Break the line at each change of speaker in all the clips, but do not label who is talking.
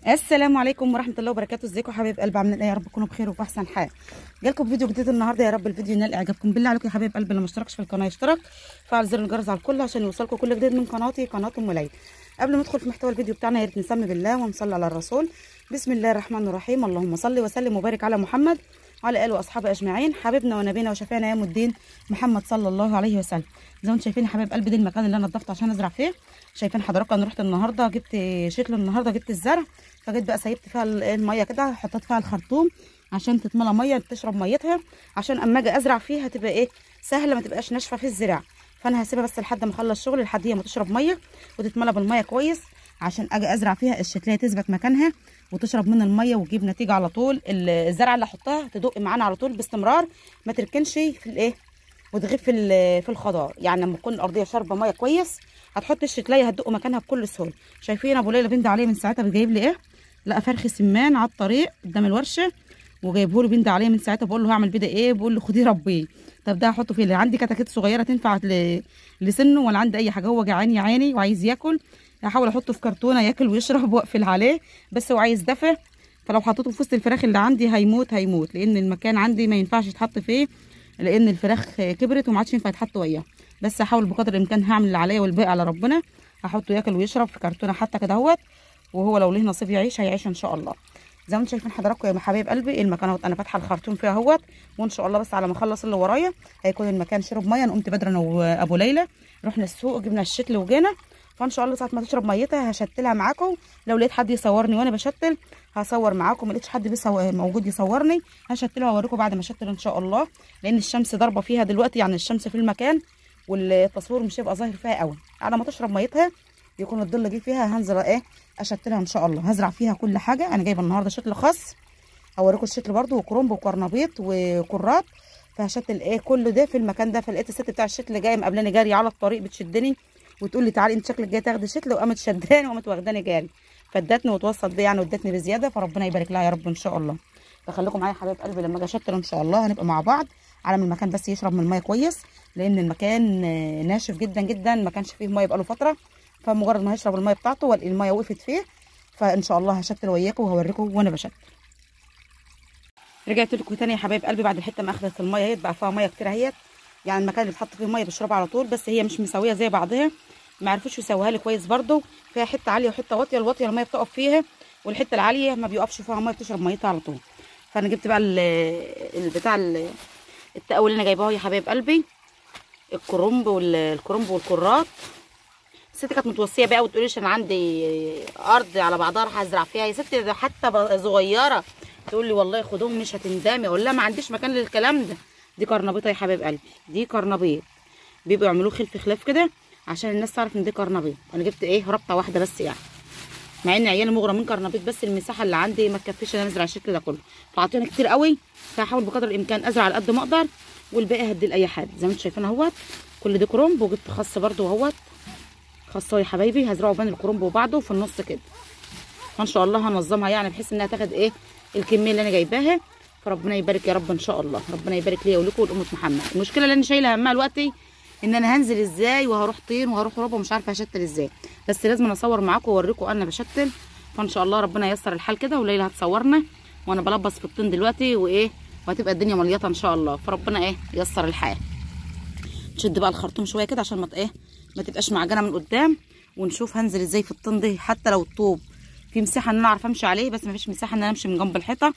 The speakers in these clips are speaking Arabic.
السلام عليكم ورحمه الله وبركاته. ازيكم حبايب قلب؟ عاملين ايه؟ يا رب تكونوا بخير وفي احسن حال. جالكم فيديو جديد النهارده، يا رب الفيديو ينال اعجابكم. بالله عليكم يا حبايب قلب اللي ما اشتركش في القناه يشترك، فعل زر الجرس على الكل عشان يوصلكم كل جديد من قناتي قناه ام ليلى. قبل ما ندخل في محتوى الفيديو بتاعنا يا ريت نسمي بالله ونصلي على الرسول. بسم الله الرحمن الرحيم. اللهم صل وسلم وبارك على محمد وعلى اله واصحابه اجمعين. حبيبنا ونبينا وشفيعنا يوم الدين محمد صلى الله عليه وسلم. زي ما انتم شايفين يا حبايب قلبي، ده المكان اللي انا نضفته عشان ازرع فيه. شايفين حضراتكم انا رحت النهارده جبت شتل، النهارده جبت الزرع، فجيت بقى سيبت فيها الميه كده، حطيت فيها الخرطوم عشان تتملى ميه تشرب ميتها، عشان اما اجي ازرع فيها تبقى ايه سهله، ما تبقاش ناشفه في الزراعه. فانا هسيبها بس لحد ما اخلص شغل، لحد هي ما تشرب ميه وتتملى بالميه كويس، عشان اجي ازرع فيها الشتليه تثبت مكانها وتشرب من الميه وتجيب نتيجه على طول. الزرعه اللي احطها تدق معانا على طول باستمرار، ما تركنش في الايه وتغيب في الخضار. يعني لما تكون الارضيه شاربه ميه كويس هتحط الشتليه هتدق مكانها بكل سهوله. شايفين ابو ليلى بند عليه من ساعتها بيجيب لي ايه، لقى فرخ سمان على الطريق قدام الورشه وجايبه له بند عليه من ساعتها. بقول له هعمل بيه ايه؟ بقول له خديه ربيه. طب ده هحطه فين؟ عندي كتاكيت صغيره تنفع لسنه ولا عندي اي حاجه؟ هو جعان يا عيني وعايز ياكل، هحاول احطه في كرتونه ياكل ويشرب واقفل عليه، بس هو عايز دفى. فلو حطيته في وسط الفراخ اللي عندي هيموت، لان المكان عندي ما ينفعش يتحط فيه، لان الفراخ كبرت وما عادش ينفع يتحط وياها. بس هحاول بقدر الامكان هعمل اللي عليا والباقي على ربنا. هحطه ياكل ويشرب في كرتونه حتى كده اهوت، وهو لو ليه نصيب يعيش هيعيش ان شاء الله. زي ما انتم شايفين حضراتكم يا حبايب قلبي، المكان اهوت انا فاتحه الخرطوم فيها اهوت، وان شاء الله بس على ما اخلص اللي ورايا هيكون المكان شرب ميه. انا قمت بدري انا وابو ليلى رحنا السوق جبنا الشتل وجينا، فان شاء الله ساعه ما تشرب ميتها هشتلها معاكم. لو لقيت حد يصورني وانا بشتل هصور معاكم، ما لقيتش حد موجود يصورني هشتلها واوريكم بعد ما اشتل ان شاء الله، لان الشمس ضاربه فيها دلوقتي، يعني الشمس في المكان والتصوير مش هيبقى ظاهر فيها قوي. على ما تشرب ميتها يكون الظل جه فيها هنزل ايه اشتلها ان شاء الله. هزرع فيها كل حاجه. انا جايبه النهارده شتل خاص، هوريكم الشتل برده وكرنب وقرنبيط وكرات، فهشتل ايه كل ده في المكان ده. فلقيت الست بتاع الشتل جايه مقابلاني جاري على الطريق بتشدني وتقول لي تعالي انت شكلك جايه تاخدي شتل، وقامت شداني وقامت واخداني جاري، فادتني وتوصل دي يعني وادتني بزياده، فربنا يبارك لها يا رب ان شاء الله. فخليكم معايا حبايب قلبي لما اجي اشتل ان شاء الله هنبقى مع بعض على ما المكان بس يشرب من الميه كويس، لان المكان ناشف جدا جدا، ما كانش فيه ميه بقاله فتره، فمجرد ما هيشرب الميه بتاعته والاقي الميه وقفت فيه فان شاء الله هشتل وياكم وهوريكم وانا بشتل. رجعت لكم تاني يا حبايب قلبي بعد الحته ما اخذت الميه اهيت، بقى فيها ميه كتير اهيت، يعني المكان اللي بتحط فيه ميه بشربها على طول، بس هي مش مساويه زي بعضها، ما عرفوش يسويها لي كويس برده، فيها حته عاليه وحته واطيه، الواطيه الميه بتقف فيها والحته العاليه ما بيقفش فيها ميه بتشرب ميتها على طول. فانا جبت بقى البتاع التقوي اللي انا جايباه يا حبايب قلبي، الكرنب والكرات. الست كانت متوصيه بقى وتقوليش انا عندي ارض على بعضها راح ازرع فيها. يا ستي ده حتى صغيره تقول لي والله خدوهم مش هتندمي، اقول لها ما عنديش مكان للكلام ده. دي قرنبيطه يا حبايب قلبي، دي قرنبيط بيبقوا يعملوه خلف خلاف كده عشان الناس تعرف ان دي قرنبيط. انا جبت ايه ربطه واحده بس، يعني مع ان عيالي مغرمين قرنبيط، بس المساحه اللي عندي ما تكفيش ان انا ازرع الشكل ده كله، فعطينا كتير قوي، فهحاول بقدر الامكان ازرع على قد ما اقدر والباقي هدي لاي حد. زي ما انتم شايفين اهوت كل ده كرنب، وجبت خس برده اهوت، خاصه يا حبايبي هزرعه بين الكرنب وبعضه في النص كده، فان شاء الله هنظمها يعني بحيث انها تاخد ايه الكميه اللي انا جايباها. فربنا يبارك يا رب ان شاء الله، ربنا يبارك ليا ولكم ولامه محمد. المشكله اللي انا شايله همها دلوقتي ان انا هنزل ازاي وهروح طين وهروح ربع ومش عارفه هشتل ازاي، بس لازم اصور معاكم واوريكم انا بشتل. فان شاء الله ربنا ييسر الحال كده، وليلى هتصورنا وانا بلبس في الطين دلوقتي وايه، وهتبقى الدنيا مليطه ان شاء الله، فربنا ايه ييسر الحال. نشد بقى الخرطوم شويه كده عشان ما تبقاش معجنه من قدام، ونشوف هنزل ازاي في الطين ده. حتى لو الطوب في مساحه ان انا اعرف امشي عليه، بس مفيش مساحه ان انا امشي من جنب الحيطه،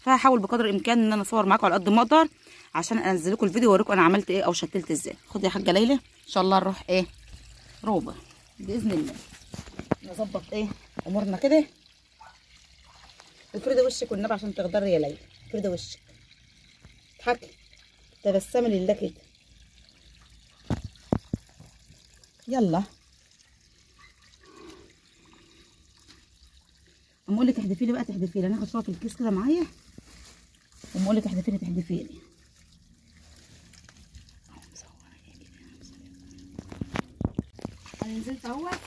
فهحاول بقدر الامكان ان انا اصور معاكم على قد ما اقدر عشان انزل لكم الفيديو واوريكم انا عملت ايه او شتلت ازاي. خد يا حاجه ليلى ان شاء الله نروح ايه روبه باذن الله، نظبط ايه امورنا كده. افردي وشك والنبي عشان تقدري يا ليلى، افردي وشك اضحكي تبسمي لله كده، يلا. اما اقول لك احذفي لي بقى تحذفي لي، انا هاخد شويه في الكيس كده معايا، اما اقول لك احذفي لي تحذفي لي. انا نزلت اهوت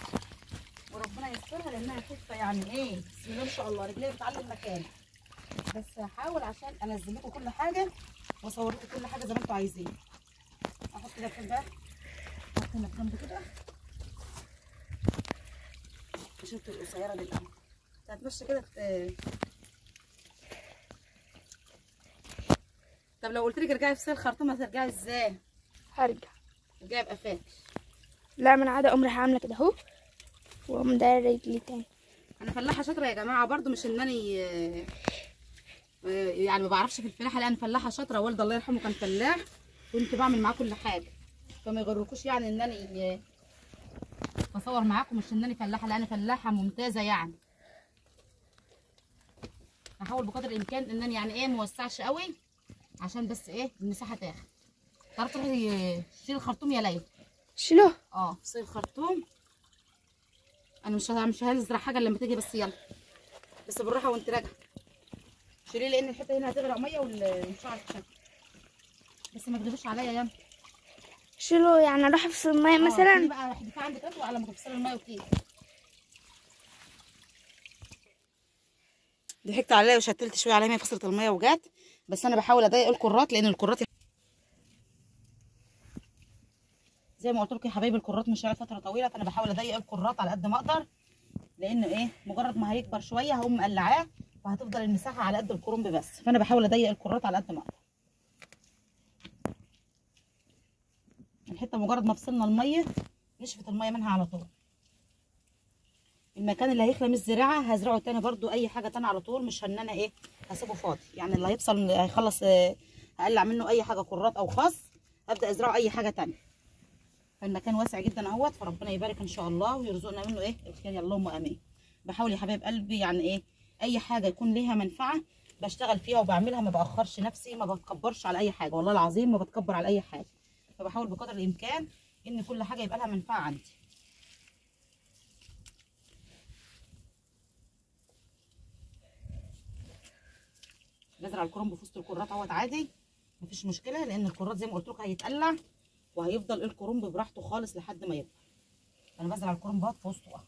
وربنا يسترها لانها خفه يعني ايه بسم الله ما شاء الله، رجليها بتعلم مكاني، بس هحاول عشان انزل لكم كل حاجه واصور لكم كل حاجه زي ما انتم عايزين. احط كده في الباب، احط هنا في جنب كده، شفت القصيره دي الاول هتمشي كده طب لو قلت لك ارجعي في سير الخرطوم هترجعي ازاي؟
هرجع.
ارجعي بقفاش.
لا من عادة أقوم رايحة عاملة كده اهو واقوم دايرة رجلي تاني.
انا فلاحه شاطره يا جماعه برضو، مش انني يعني ما بعرفش في الفلاحه، لا انا فلاحه شاطره، والدي الله يرحمه كان فلاح، كنت بعمل معاه كل حاجه، فما يغركوش يعني انني بصور معاكم مش انني فلاحه، لا انا فلاحه ممتازه يعني. هحاول بقدر الامكان انني يعني ايه موسعش قوي عشان بس ايه المساحه تاخد. تعرفي تروحي تشيلي الخرطوم يا ليلى؟
شيلوه.
شيلي الخرطوم. انا مش هزرع حاجه لما تيجي، بس يلا بس بالراحه وانت راجعه شيليه، لان الحته هنا هتغرق ميه والشعر تشد، بس ما تغيبيش عليا يلا.
شيلوه يعني اروح افصل الميه مثلا.
دي بقى احدفيها عندك انت على ما تفصلي الميه وتيجي. ضحكت عليا وشتلت شويه عليا، فصلت الميه وجات، بس انا بحاول اضيق الكرات، لان الكرات زي ما قلت لكم يا حبايبي الكرات مش هيقعد فتره طويله، فانا بحاول اضيق الكرات على قد ما اقدر، لانه ايه مجرد ما هيكبر شويه هقوم مقلعاه وهتفضل المساحه على قد الكرنب بس، فانا بحاول اضيق الكرات على قد ما اقدر. الحته مجرد ما فصلنا الميه نشفت الميه منها على طول. المكان اللي هيخلى من الزراعه هزرعه تاني برضو، اي حاجه تاني على طول، مش ان انا ايه هسيبه فاضي، يعني اللي هيفصل هيخلص هقلع منه اي حاجه كرات او خاص ابدا ازرعه اي حاجه تانيه. فالمكان واسع جدا اهوت، فربنا يبارك ان شاء الله ويرزقنا منه ايه الخير، اللهم امين. بحاول يا حبايب قلبي يعني ايه اي حاجه يكون ليها منفعه بشتغل فيها وبعملها، ما باخرش نفسي، ما بتكبرش على اي حاجه، والله العظيم ما بتكبر على اي حاجه، فبحاول بقدر الامكان ان كل حاجه يبقى لها منفعه عندي. بزرع الكرنب في وسط الكرات اهوت عادي مفيش مشكله، لان الكرات زي ما قلت لكم هيتقلع وهيفضل الكرنب براحته خالص لحد ما يكبر. انا بزرع الكرنب اهوت في وسطه اهو.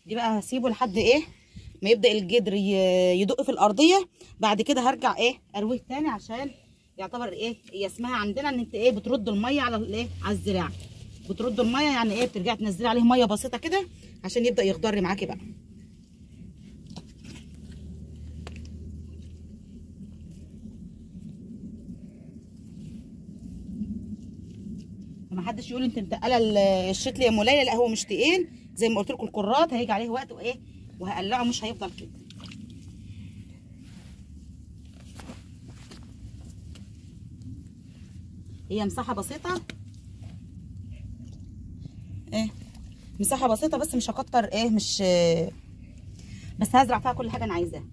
دي بقى هسيبه لحد ايه ما يبدا الجدر يدق في الارضيه، بعد كده هرجع ايه ارويه تاني، عشان يعتبر ايه هي اسمها عندنا ان انت ايه بترد الميه على الايه على الزراعه، بترد الميه يعني ايه بترجعي تنزلي عليه ميه بسيطه كده عشان يبدا يخضر معاكي بقى. فما حدش يقول انت متقله الشتل يا ام ليلى، لا هو مش تقيل، زي ما قلت لكم الكرات هيجي عليه وقت وايه وهقلعه مش هيفضل كده. هي مساحه بسيطه ايه مساحه بسيطه بس مش هكتر ايه مش بس هزرع فيها كل حاجه انا عايزاها.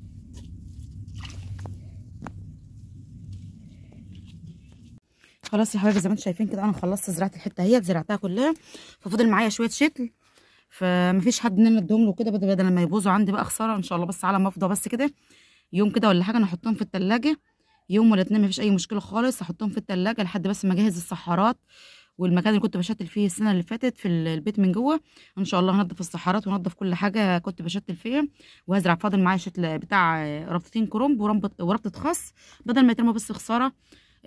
خلاص يا حبايبي زي ما انتم شايفين كده انا خلصت زراعه الحته اهي، زرعتها كلها، ففضل معايا شويه شتل، فمفيش حد ان انا اديهم له كده بدل ما يبوظوا عندي بقى خساره ان شاء الله، بس على ما افضى بس كده يوم كده ولا حاجه انا احطهم في التلاجة يوم ولا اتنين مفيش اي مشكله خالص، احطهم في التلاجة لحد بس ما اجهز الصحارات والمكان اللي كنت بشتل فيه السنه اللي فاتت في البيت من جوه، ان شاء الله هنضف الصحارات ونضف كل حاجه كنت بشتل فيها، وهزرع فاضل معايا شتل بتاع ربطتين كرنب وربطه خس بدل ما يترموا بس خساره،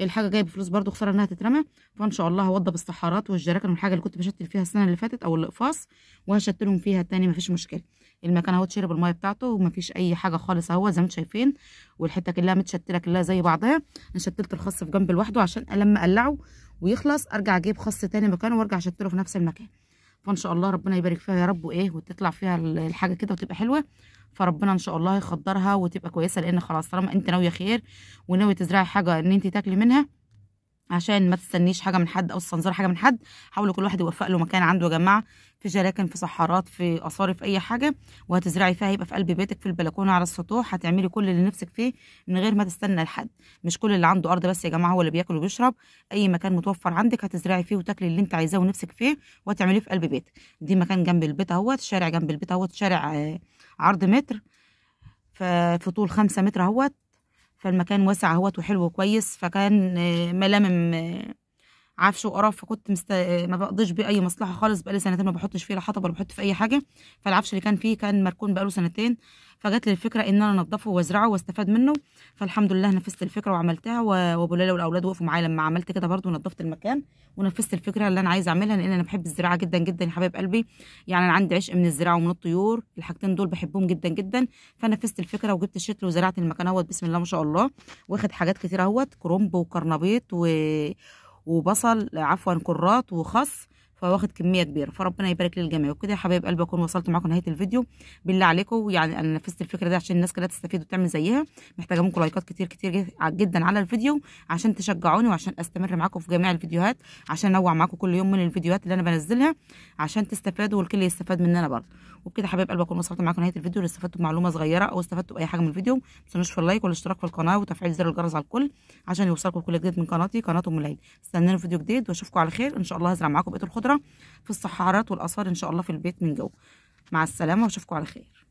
الحاجه جايه بفلوس برده خساره انها تترمى، فان شاء الله هوضب الصحارات والجراكن والحاجه اللي كنت بشتل فيها السنه اللي فاتت او الاقفاص وهشتلهم فيها تاني مفيش مشكله. المكان اهو اتشرب الميه بتاعته ومفيش اي حاجه خالص اهو زي ما انتم شايفين، والحته كلها متشتله كلها زي بعضها. انا شتلت الخس في جنب لوحده عشان لما اقلعه ويخلص ارجع اجيب خس تاني مكانه وارجع اشتله في نفس المكان، فان شاء الله ربنا يبارك فيها يا رب وايه وتطلع فيها الحاجه كده وتبقى حلوه، فربنا ان شاء الله يخضرها وتبقى كويسه، لان خلاص طالما انت ناويه خير وناويه تزرعي حاجه ان انت تاكلي منها عشان ما تستنيش حاجه من حد او تستنظري حاجه من حد، حاولوا كل واحد يوفق له مكان عنده يا جماعه، في جراكن في صحارات في قصاري في اي حاجه وهتزرعي فيها، يبقى في قلب بيتك في البلكونه على السطوح، هتعملي كل اللي نفسك فيه من غير ما تستنى لحد، مش كل اللي عنده ارض بس يا جماعه هو اللي بياكل وبيشرب، اي مكان متوفر عندك هتزرعي فيه وتاكلي اللي انت عايزاه ونفسك فيه وهتعمليه في قلب بيتك. دي مكان جنب البيت اهوت، شارع جنب البيت اهوت، شارع عرض متر في طول 5 متر اهوت، فالمكان واسع اهوت وحلو وكويس، فكان ملامم عفش وقرف، فكنت ما بقضيش بيه اي مصلحه خالص. بقالي سنتين ما بحطش فيه لا حطب ولا بحط في اي حاجه. فالعفش اللي كان فيه كان مركون بقاله سنتين، فجات لي الفكره ان انا انضفه وازرعه واستفاد منه. فالحمد لله نفذت الفكره وعملتها، وابو ليلى والاولاد وقفوا معايا لما عملت كده برده، ونضفت المكان ونفذت الفكره اللي انا عايزه اعملها، لان انا بحب الزراعه جدا جدا يا حبايب قلبي. يعني انا عندي عشق من الزراعه ومن الطيور، الحاجتين دول بحبهم جدا جدا. فنفذت الفكره وجبت الشتل وزرعت المكان اهوت، بسم الله ما شاء الله. واخد حاجات كتير اهوت، كرنب وكرنبيط وبصل، عفوا كرات وخس، فواخد كميه كبيره. فربنا يبارك للجميع. وكده يا حبايب قلبي اكون وصلت معاكم نهايه الفيديو. بالله عليكم يعني انا نفذت الفكره دي عشان الناس كلها تستفيد وتعمل زيها. محتاجه منكم لايكات كتير كتير جدا على الفيديو عشان تشجعوني، وعشان استمر معاكم في جميع الفيديوهات، عشان انوع معاكم كل يوم من الفيديوهات اللي انا بنزلها عشان تستفادوا والكل يستفاد مننا برضه. وبكده حبايب قلبي اكون وصلت معاكم نهايه الفيديو. لو استفدتوا بمعلومه صغيره او استفدتوا باي حاجه من الفيديو، ما تنسونوش في اللايك والاشتراك في القناه وتفعيل زر الجرس على الكل عشان يوصلكم كل جديد من قناتي قناه ام العيد. استنوني فيديو جديد واشوفكم على خير ان شاء الله. هزرع معاكم بقيه الخضره في الصحارات والاثار ان شاء الله في البيت من جوه. مع السلامه واشوفكم على خير.